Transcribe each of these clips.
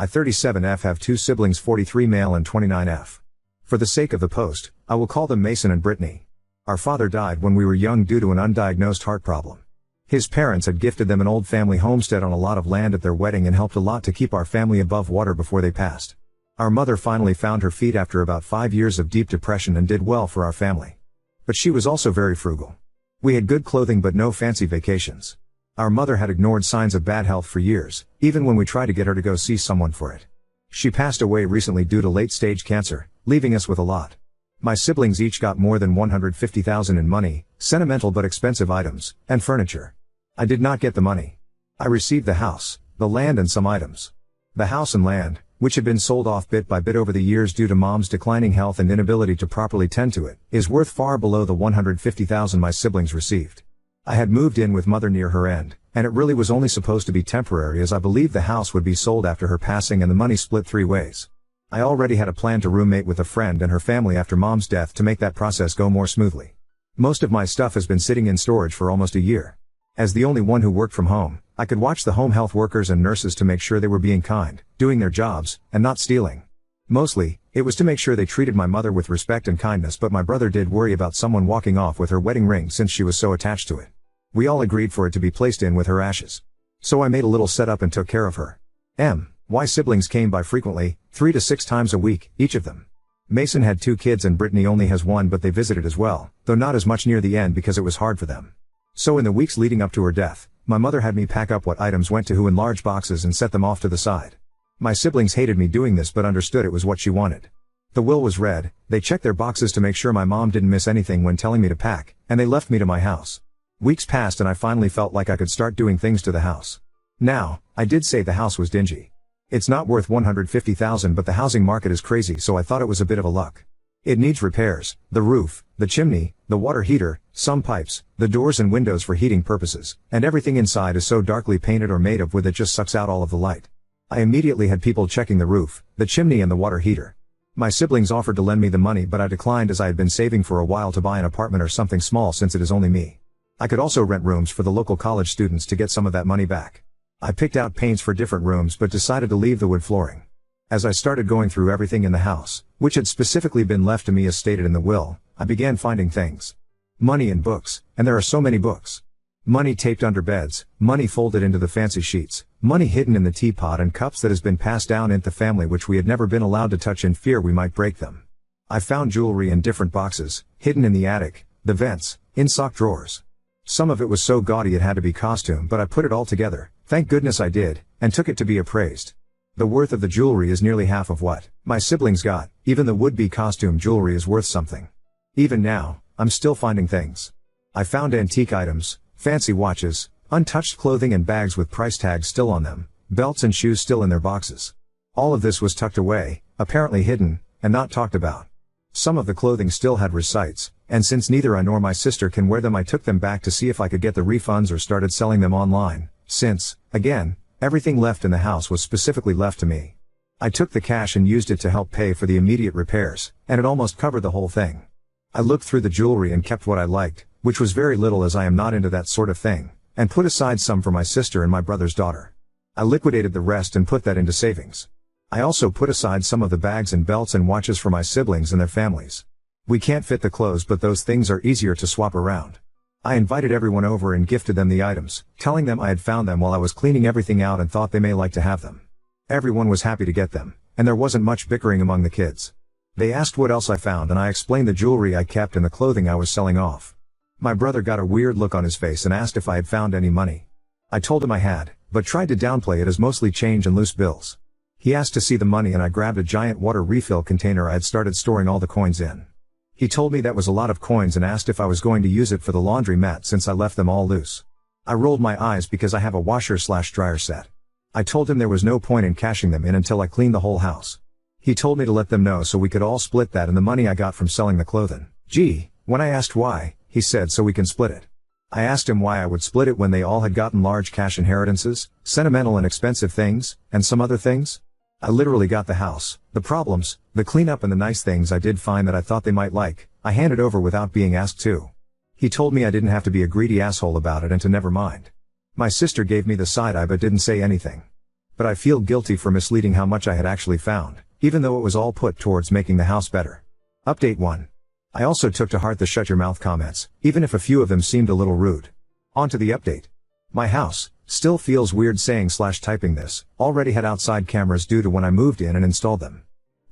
I 37F have 2 siblings, 43 male and 29F. For the sake of the post, I will call them Mason and Brittany. Our father died when we were young due to an undiagnosed heart problem. His parents had gifted them an old family homestead on a lot of land at their wedding and helped a lot to keep our family above water before they passed. Our mother finally found her feet after about 5 years of deep depression and did well for our family. But she was also very frugal. We had good clothing but no fancy vacations. Our mother had ignored signs of bad health for years, even when we tried to get her to go see someone for it. She passed away recently due to late-stage cancer, leaving us with a lot. My siblings each got more than $150,000 in money, sentimental but expensive items, and furniture. I did not get the money. I received the house, the land and some items. The house and land, which had been sold off bit by bit over the years due to Mom's declining health and inability to properly tend to it, is worth far below the $150,000 my siblings received. I had moved in with Mother near her end, and it really was only supposed to be temporary as I believed the house would be sold after her passing and the money split 3 ways. I already had a plan to roommate with a friend and her family after Mom's death to make that process go more smoothly. Most of my stuff has been sitting in storage for almost a year. As the only one who worked from home, I could watch the home health workers and nurses to make sure they were being kind, doing their jobs, and not stealing. Mostly, it was to make sure they treated my mother with respect and kindness, but my brother did worry about someone walking off with her wedding ring since she was so attached to it. We all agreed for it to be placed in with her ashes. So I made a little setup and took care of her. My siblings came by frequently, 3 to 6 times a week, each of them. Mason had 2 kids and Brittany only has 1, but they visited as well, though not as much near the end because it was hard for them. So in the weeks leading up to her death, my mother had me pack up what items went to who in large boxes and set them off to the side. My siblings hated me doing this but understood it was what she wanted. The will was read, they checked their boxes to make sure my mom didn't miss anything when telling me to pack, and they left me to my house. Weeks passed and I finally felt like I could start doing things to the house. Now, I did say the house was dingy. It's not worth $150,000 but the housing market is crazy, so I thought it was a bit of a luck. It needs repairs, the roof, the chimney, the water heater, some pipes, the doors and windows for heating purposes, and everything inside is so darkly painted or made of wood that just sucks out all of the light. I immediately had people checking the roof, the chimney and the water heater. My siblings offered to lend me the money but I declined as I had been saving for a while to buy an apartment or something small since it is only me. I could also rent rooms for the local college students to get some of that money back. I picked out paints for different rooms but decided to leave the wood flooring. As I started going through everything in the house, which had specifically been left to me as stated in the will, I began finding things. Money in books, and there are so many books. Money taped under beds, money folded into the fancy sheets, money hidden in the teapot and cups that has been passed down in the family which we had never been allowed to touch in fear we might break them. I found jewelry in different boxes, hidden in the attic, the vents, in sock drawers. Some of it was so gaudy it had to be costume, but I put it all together, thank goodness I did, and took it to be appraised. The worth of the jewelry is nearly half of what my siblings got. Even the would-be costume jewelry is worth something. Even now, I'm still finding things. I found antique items, fancy watches, untouched clothing and bags with price tags still on them, belts and shoes still in their boxes. All of this was tucked away, apparently hidden, and not talked about. Some of the clothing still had receipts, and since neither I nor my sister can wear them I took them back to see if I could get the refunds or started selling them online, since, again, everything left in the house was specifically left to me. I took the cash and used it to help pay for the immediate repairs, and it almost covered the whole thing. I looked through the jewelry and kept what I liked, which was very little as I am not into that sort of thing, and put aside some for my sister and my brother's daughter. I liquidated the rest and put that into savings. I also put aside some of the bags and belts and watches for my siblings and their families. We can't fit the clothes but those things are easier to swap around. I invited everyone over and gifted them the items, telling them I had found them while I was cleaning everything out and thought they may like to have them. Everyone was happy to get them, and there wasn't much bickering among the kids. They asked what else I found and I explained the jewelry I kept and the clothing I was selling off. My brother got a weird look on his face and asked if I had found any money. I told him I had, but tried to downplay it as mostly change and loose bills. He asked to see the money and I grabbed a giant water refill container I had started storing all the coins in. He told me that was a lot of coins and asked if I was going to use it for the laundry mat since I left them all loose. I rolled my eyes because I have a washer/dryer set. I told him there was no point in cashing them in until I cleaned the whole house. He told me to let them know so we could all split that and the money I got from selling the clothing. When I asked why, he said so we can split it. I asked him why I would split it when they all had gotten large cash inheritances, sentimental and expensive things, and some other things. I literally got the house, the problems, the cleanup and the nice things I did find that I thought they might like, I handed over without being asked to. He told me I didn't have to be a greedy asshole about it and to never mind. My sister gave me the side eye but didn't say anything. But I feel guilty for misleading how much I had actually found, even though it was all put towards making the house better. Update 1. I also took to heart the shut your mouth comments, even if a few of them seemed a little rude. On to the update. My house, still feels weird saying/typing this, already had outside cameras due to when I moved in and installed them.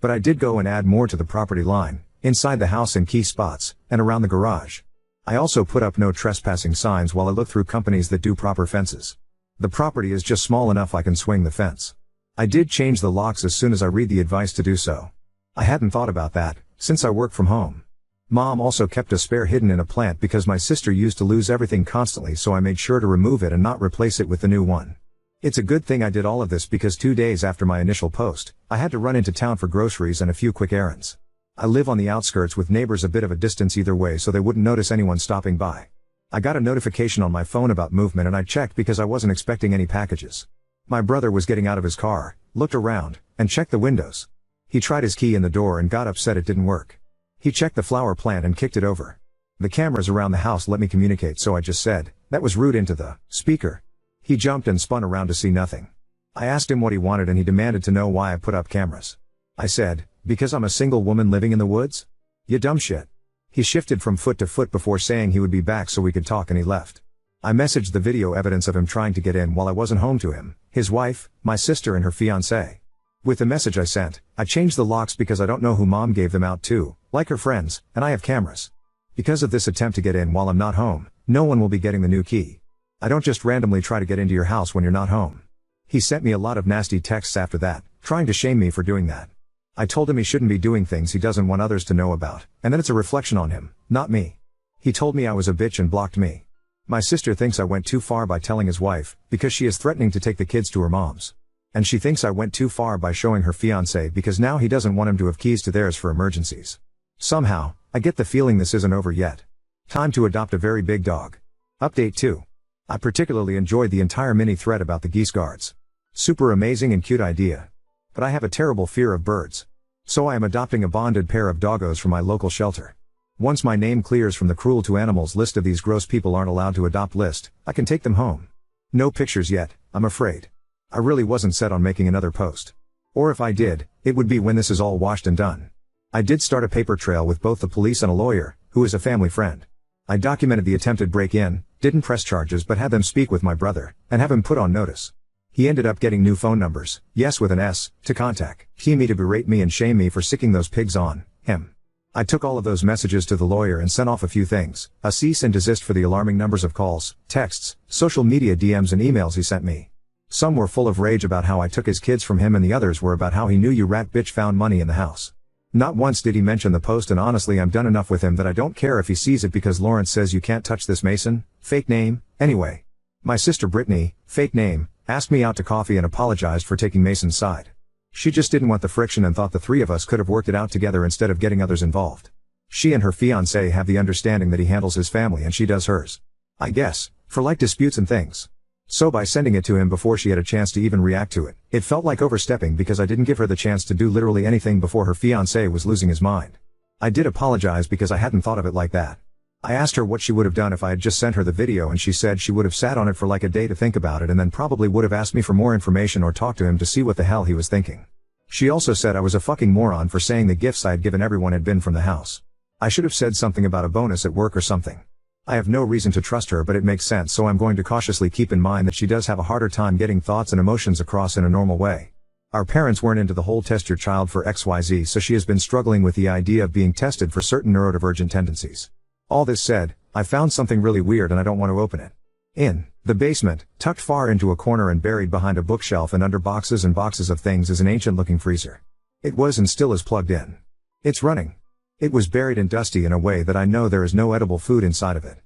But I did go and add more to the property line, inside the house in key spots, and around the garage. I also put up no trespassing signs while I look through companies that do proper fences. The property is just small enough I can swing the fence. I did change the locks as soon as I read the advice to do so. I hadn't thought about that, since I work from home. Mom also kept a spare hidden in a plant because my sister used to lose everything constantly, so I made sure to remove it and not replace it with the new one. It's a good thing I did all of this because 2 days after my initial post, I had to run into town for groceries and a few quick errands. I live on the outskirts with neighbors a bit of a distance either way, so they wouldn't notice anyone stopping by. I got a notification on my phone about movement and I checked because I wasn't expecting any packages. My brother was getting out of his car, looked around, and checked the windows. He tried his key in the door and got upset it didn't work. He checked the flower plant and kicked it over. The cameras around the house let me communicate, so I just said, "That was rude," into the speaker. He jumped and spun around to see nothing. I asked him what he wanted and he demanded to know why I put up cameras. I said, "Because I'm a single woman living in the woods? You dumb shit." He shifted from foot to foot before saying he would be back so we could talk, and he left. I messaged the video evidence of him trying to get in while I wasn't home to him, his wife, my sister and her fiancé. With the message I sent, I changed the locks because I don't know who Mom gave them out to, like her friends, and I have cameras. Because of this attempt to get in while I'm not home, no one will be getting the new key. I don't just randomly try to get into your house when you're not home. He sent me a lot of nasty texts after that, trying to shame me for doing that. I told him he shouldn't be doing things he doesn't want others to know about, and that it's a reflection on him, not me. He told me I was a bitch and blocked me. My sister thinks I went too far by telling his wife, because she is threatening to take the kids to her mom's. And she thinks I went too far by showing her fiancé because now he doesn't want him to have keys to theirs for emergencies. Somehow, I get the feeling this isn't over yet. Time to adopt a very big dog. Update 2. I particularly enjoyed the entire mini thread about the geese guards. Super amazing and cute idea. But I have a terrible fear of birds. So I am adopting a bonded pair of doggos from my local shelter. Once my name clears from the cruel to animals list of these gross people aren't allowed to adopt list, I can take them home. No pictures yet, I'm afraid. I really wasn't set on making another post. Or if I did, it would be when this is all washed and done. I did start a paper trail with both the police and a lawyer, who is a family friend. I documented the attempted break-in, didn't press charges but had them speak with my brother, and have him put on notice. He ended up getting new phone numbers, yes with an S, to contact me to berate me and shame me for sicking those pigs on him. I took all of those messages to the lawyer and sent off a few things, a cease and desist for the alarming numbers of calls, texts, social media DMs and emails he sent me. Some were full of rage about how I took his kids from him and the others were about how he knew you rat bitch found money in the house. Not once did he mention the post, and honestly I'm done enough with him that I don't care if he sees it because Lawrence says you can't touch this Mason, fake name, anyway. My sister Brittany, fake name, asked me out to coffee and apologized for taking Mason's side. She just didn't want the friction and thought the three of us could have worked it out together instead of getting others involved. She and her fiancé have the understanding that he handles his family and she does hers. I guess, for like disputes and things. So by sending it to him before she had a chance to even react to it, it felt like overstepping because I didn't give her the chance to do literally anything before her fiancé was losing his mind. I did apologize because I hadn't thought of it like that. I asked her what she would have done if I had just sent her the video and she said she would have sat on it for like a day to think about it and then probably would have asked me for more information or talked to him to see what the hell he was thinking. She also said I was a fucking moron for saying the gifts I had given everyone had been from the house. I should have said something about a bonus at work or something. I have no reason to trust her but it makes sense, so I'm going to cautiously keep in mind that she does have a harder time getting thoughts and emotions across in a normal way. Our parents weren't into the whole test your child for XYZ, so she has been struggling with the idea of being tested for certain neurodivergent tendencies. All this said, I found something really weird and I don't want to open it. In the basement, tucked far into a corner and buried behind a bookshelf and under boxes and boxes of things, is an ancient looking freezer. It was and still is plugged in. It's running. It was buried and dusty in a way that I know there is no edible food inside of it.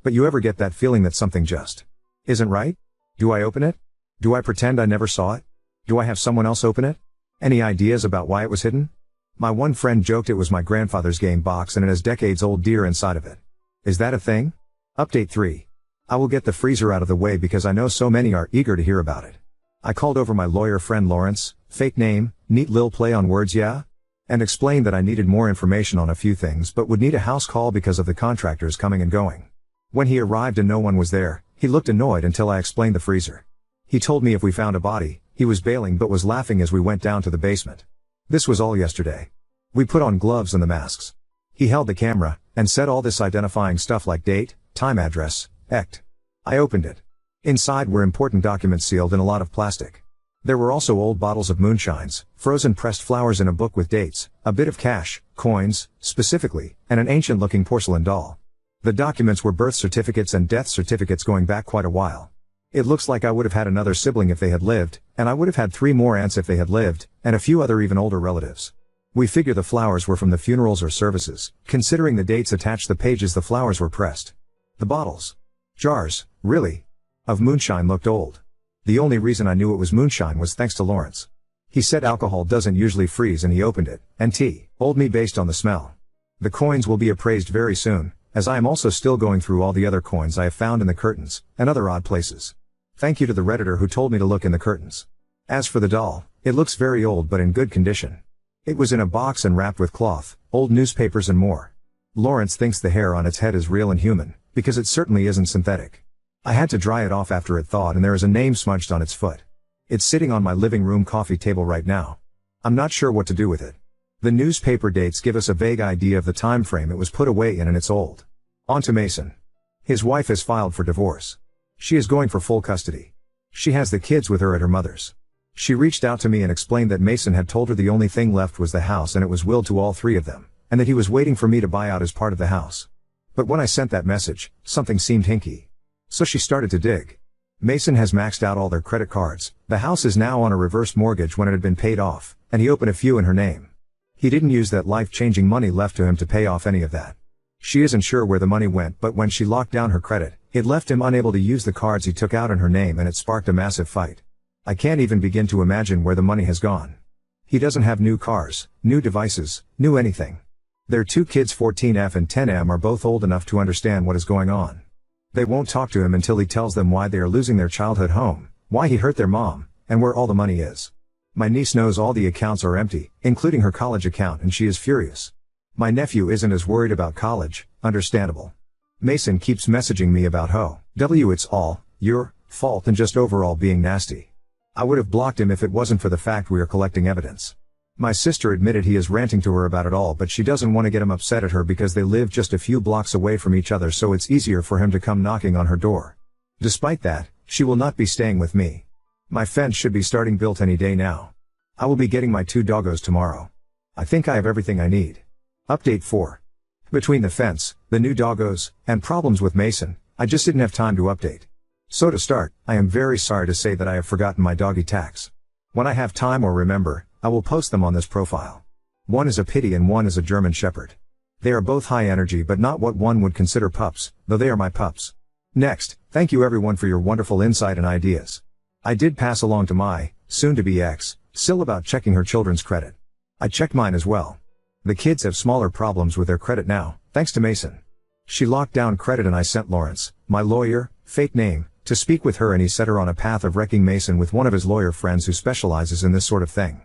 But you ever get that feeling that something just isn't right? Do I open it? Do I pretend I never saw it? Do I have someone else open it? Any ideas about why it was hidden? My one friend joked it was my grandfather's game box and it has decades-old deer inside of it. Is that a thing? Update 3. I will get the freezer out of the way because I know so many are eager to hear about it. I called over my lawyer friend Lawrence, fake name, neat lil play on words yeah? And explained that I needed more information on a few things but would need a house call because of the contractors coming and going. When he arrived and no one was there, he looked annoyed until I explained the freezer. He told me if we found a body, He was bailing but was laughing as we went down to the basement. This was all yesterday. We put on gloves and the masks. He held the camera, and said all this identifying stuff like date, time, address, ect. I opened it. Inside were important documents sealed in a lot of plastic. There were also old bottles of moonshines, frozen pressed flowers in a book with dates, a bit of cash, coins, specifically, and an ancient-looking porcelain doll. The documents were birth certificates and death certificates going back quite a while. It looks like I would have had another sibling if they had lived, and I would have had 3 more aunts if they had lived, and a few other even older relatives. We figure the flowers were from the funerals or services, considering the dates attached the pages the flowers were pressed. The bottles. Jars, really? Of moonshine looked old. The only reason I knew it was moonshine was thanks to Lawrence. He said alcohol doesn't usually freeze and he opened it, and told me based on the smell. The coins will be appraised very soon, as I am also still going through all the other coins I have found in the curtains, and other odd places. Thank you to the Redditor who told me to look in the curtains. As for the doll, it looks very old but in good condition. It was in a box and wrapped with cloth, old newspapers and more. Lawrence thinks the hair on its head is real and human, because it certainly isn't synthetic. I had to dry it off after it thawed and there is a name smudged on its foot. It's sitting on my living room coffee table right now. I'm not sure what to do with it. The newspaper dates give us a vague idea of the time frame it was put away in and it's old. On to Mason. His wife has filed for divorce. She is going for full custody. She has the kids with her at her mother's. She reached out to me and explained that Mason had told her the only thing left was the house and it was willed to all 3 of them, and that he was waiting for me to buy out as part of the house. But when I sent that message, something seemed hinky. So she started to dig. Mason has maxed out all their credit cards, the house is now on a reverse mortgage when it had been paid off, and he opened a few in her name. He didn't use that life-changing money left to him to pay off any of that. She isn't sure where the money went, but when she locked down her credit, it left him unable to use the cards he took out in her name and it sparked a massive fight. I can't even begin to imagine where the money has gone. He doesn't have new cars, new devices, new anything. Their 2 kids 14F and 10M are both old enough to understand what is going on. They won't talk to him until he tells them why they are losing their childhood home, why he hurt their mom, and where all the money is. My niece knows all the accounts are empty, including her college account, and she is furious. My nephew isn't as worried about college, understandable. Mason keeps messaging me about it's all your fault and just overall being nasty. I would have blocked him if it wasn't for the fact we are collecting evidence. My sister admitted he is ranting to her about it all, but she doesn't want to get him upset at her because they live just a few blocks away from each other, so it's easier for him to come knocking on her door. Despite that, she will not be staying with me. My fence should be starting built any day now. I will be getting my 2 doggos tomorrow. I think I have everything I need. Update 4. Between the fence, the new doggos, and problems with Mason, I just didn't have time to update. So to start, I am very sorry to say that I have forgotten my doggy tags. When I have time or remember, I will post them on this profile. One is a pitty and one is a German Shepherd. They are both high energy but not what one would consider pups, though they are my pups. Next, thank you everyone for your wonderful insight and ideas. I did pass along to my, soon-to-be ex, Sil about checking her children's credit. I checked mine as well. The kids have smaller problems with their credit now, thanks to Mason. She locked down credit and I sent Lawrence, my lawyer, fake name, to speak with her and he set her on a path of wrecking Mason with one of his lawyer friends who specializes in this sort of thing.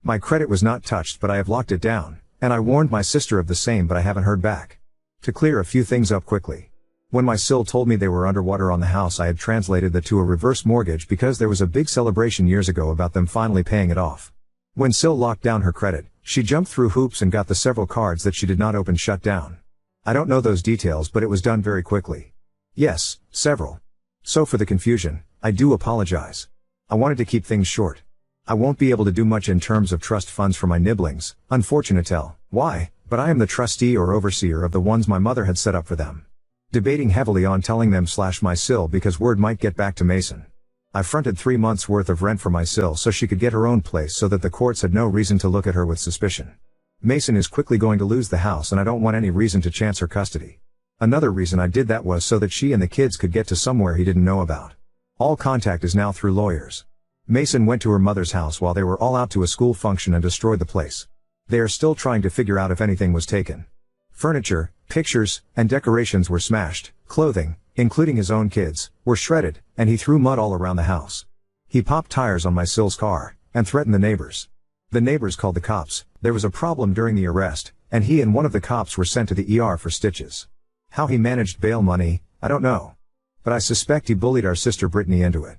My credit was not touched but I have locked it down, and I warned my sister of the same but I haven't heard back. To clear a few things up quickly. When my Sil told me they were underwater on the house, I had translated that to a reverse mortgage because there was a big celebration years ago about them finally paying it off. When Sil locked down her credit, she jumped through hoops and got the several cards that she did not open shut down. I don't know those details but it was done very quickly. Yes, several. So for the confusion, I do apologize. I wanted to keep things short. I won't be able to do much in terms of trust funds for my nibblings, unfortunately. Why, but I am the trustee or overseer of the ones my mother had set up for them. Debating heavily on telling them / my Sil because word might get back to Mason. I fronted 3 months worth of rent for my Sil so she could get her own place so that the courts had no reason to look at her with suspicion. Mason is quickly going to lose the house and I don't want any reason to chance her custody. Another reason I did that was so that she and the kids could get to somewhere he didn't know about. All contact is now through lawyers. Mason went to her mother's house while they were all out to a school function and destroyed the place. They are still trying to figure out if anything was taken. Furniture, pictures, and decorations were smashed, clothing, including his own kids, were shredded, and he threw mud all around the house. He popped tires on my Sil's car, and threatened the neighbors. The neighbors called the cops. There was a problem during the arrest, and he and one of the cops were sent to the ER for stitches. How he managed bail money, I don't know. But I suspect he bullied our sister Brittany into it.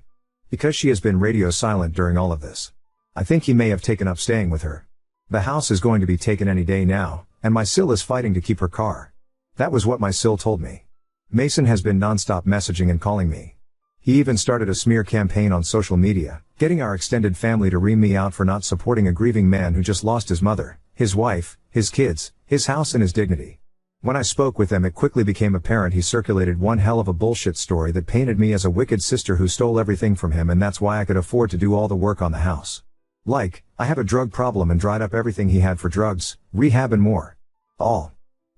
Because she has been radio silent during all of this. I think he may have taken up staying with her. The house is going to be taken any day now, and my sil is fighting to keep her car. That was what my sil told me. Mason has been non-stop messaging and calling me. He even started a smear campaign on social media, getting our extended family to ream me out for not supporting a grieving man who just lost his mother, his wife, his kids, his house and his dignity. When I spoke with them, it quickly became apparent he circulated one hell of a bullshit story that painted me as a wicked sister who stole everything from him, and that's why I could afford to do all the work on the house. Like, I have a drug problem and dried up everything he had for drugs, rehab and more. All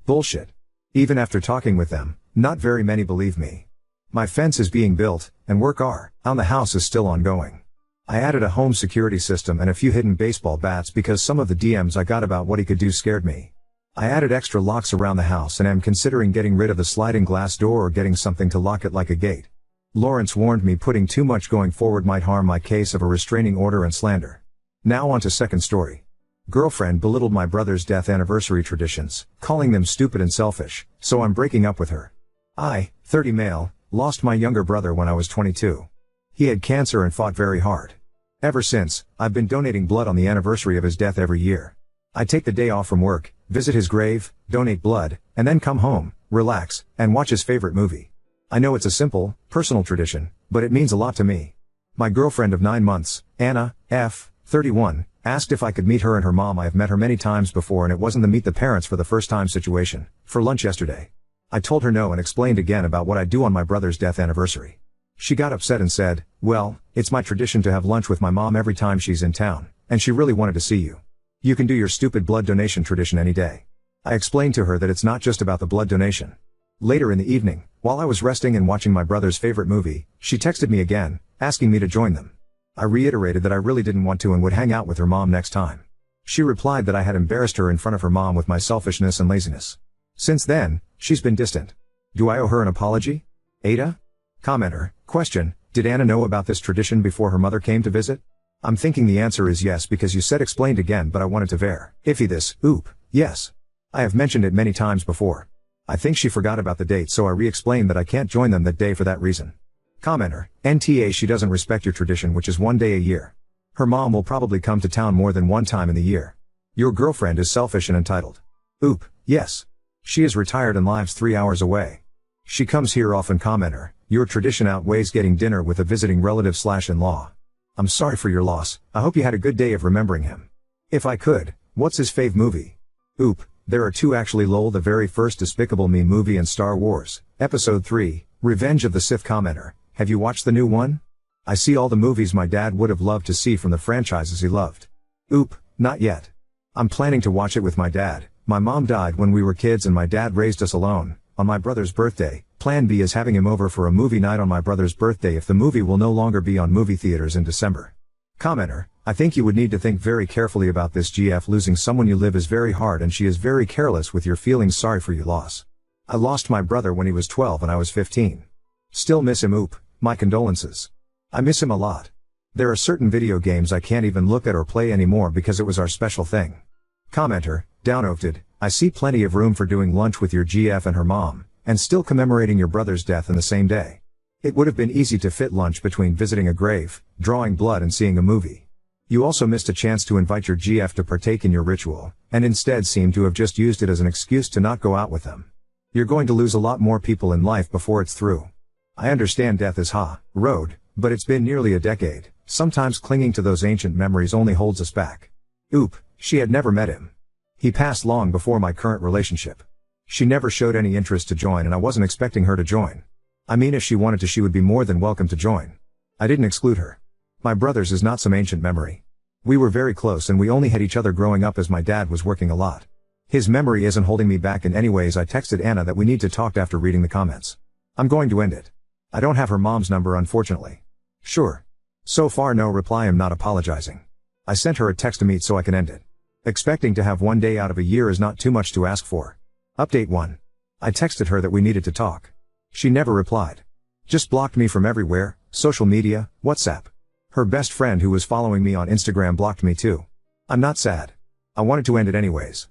bullshit. Even after talking with them, not very many believe me. My fence is being built, and work on the house is still ongoing. I added a home security system and a few hidden baseball bats because some of the DMs I got about what he could do scared me. I added extra locks around the house and am considering getting rid of the sliding glass door or getting something to lock it like a gate. Lawrence warned me putting too much going forward might harm my case of a restraining order and slander. Now on to second story. Girlfriend belittled my brother's death anniversary traditions, calling them stupid and selfish, so I'm breaking up with her. I, 30 male, lost my younger brother when I was 22. He had cancer and fought very hard. Ever since, I've been donating blood on the anniversary of his death every year. I take the day off from work, visit his grave, donate blood, and then come home, relax, and watch his favorite movie. I know it's a simple, personal tradition, but it means a lot to me. My girlfriend of 9 months, Anna, F., 31, asked if I could meet her and her mom. I have met her many times before and it wasn't the meet the parents for the first time situation, for lunch yesterday. I told her no and explained again about what I do on my brother's death anniversary. She got upset and said, well, it's my tradition to have lunch with my mom every time she's in town, and she really wanted to see you. You can do your stupid blood donation tradition any day. I explained to her that it's not just about the blood donation. Later in the evening, while I was resting and watching my brother's favorite movie, she texted me again, asking me to join them. I reiterated that I really didn't want to and would hang out with her mom next time. She replied that I had embarrassed her in front of her mom with my selfishness and laziness. Since then, she's been distant. Do I owe her an apology? Ada? Commenter, question, did Anna know about this tradition before her mother came to visit? I'm thinking the answer is yes because you said explained again, but I wanted to verify this. Yes. I have mentioned it many times before. I think she forgot about the date, so I re-explained that I can't join them that day for that reason. Commenter, NTA, she doesn't respect your tradition, which is one day a year. Her mom will probably come to town more than one time in the year. Your girlfriend is selfish and entitled. Yes. She is retired and lives 3 hours away. She comes here often. Commenter, your tradition outweighs getting dinner with a visiting relative/in-law. I'm sorry for your loss, I hope you had a good day of remembering him. If I could, what's his fave movie? There are two actually. Lol, the very first Despicable Me movie and Star Wars, Episode 3, Revenge of the Sith. Commenter, have you watched the new one? I see all the movies my dad would have loved to see from the franchises he loved. Not yet. I'm planning to watch it with my dad. My mom died when we were kids and my dad raised us alone. On my brother's birthday, plan B is having him over for a movie night on my brother's birthday if the movie will no longer be on movie theaters in December. Commenter, I think you would need to think very carefully about this. GF, losing someone you live is very hard and she is very careless with your feelings. Sorry for your loss. I lost my brother when he was 12 and I was 15. Still miss him. My condolences. I miss him a lot. There are certain video games I can't even look at or play anymore because it was our special thing. Commenter, downvoted, I see plenty of room for doing lunch with your GF and her mom, and still commemorating your brother's death in the same day. It would have been easy to fit lunch between visiting a grave, drawing blood and seeing a movie. You also missed a chance to invite your GF to partake in your ritual, and instead seem to have just used it as an excuse to not go out with them. You're going to lose a lot more people in life before it's through. I understand death is road, but it's been nearly a decade. Sometimes clinging to those ancient memories only holds us back. She had never met him. He passed long before my current relationship. She never showed any interest to join and I wasn't expecting her to join. I mean, if she wanted to, she would be more than welcome to join. I didn't exclude her. My brother's is not some ancient memory. We were very close and we only had each other growing up as my dad was working a lot. His memory isn't holding me back in any ways. I texted Anna that we need to talk after reading the comments. I'm going to end it. I don't have her mom's number, unfortunately. Sure. So far no reply. I'm not apologizing. I sent her a text to meet so I can end it. Expecting to have one day out of a year is not too much to ask for. Update 1. I texted her that we needed to talk. She never replied. Just blocked me from everywhere, social media, WhatsApp. Her best friend who was following me on Instagram blocked me too. I'm not sad. I wanted to end it anyways.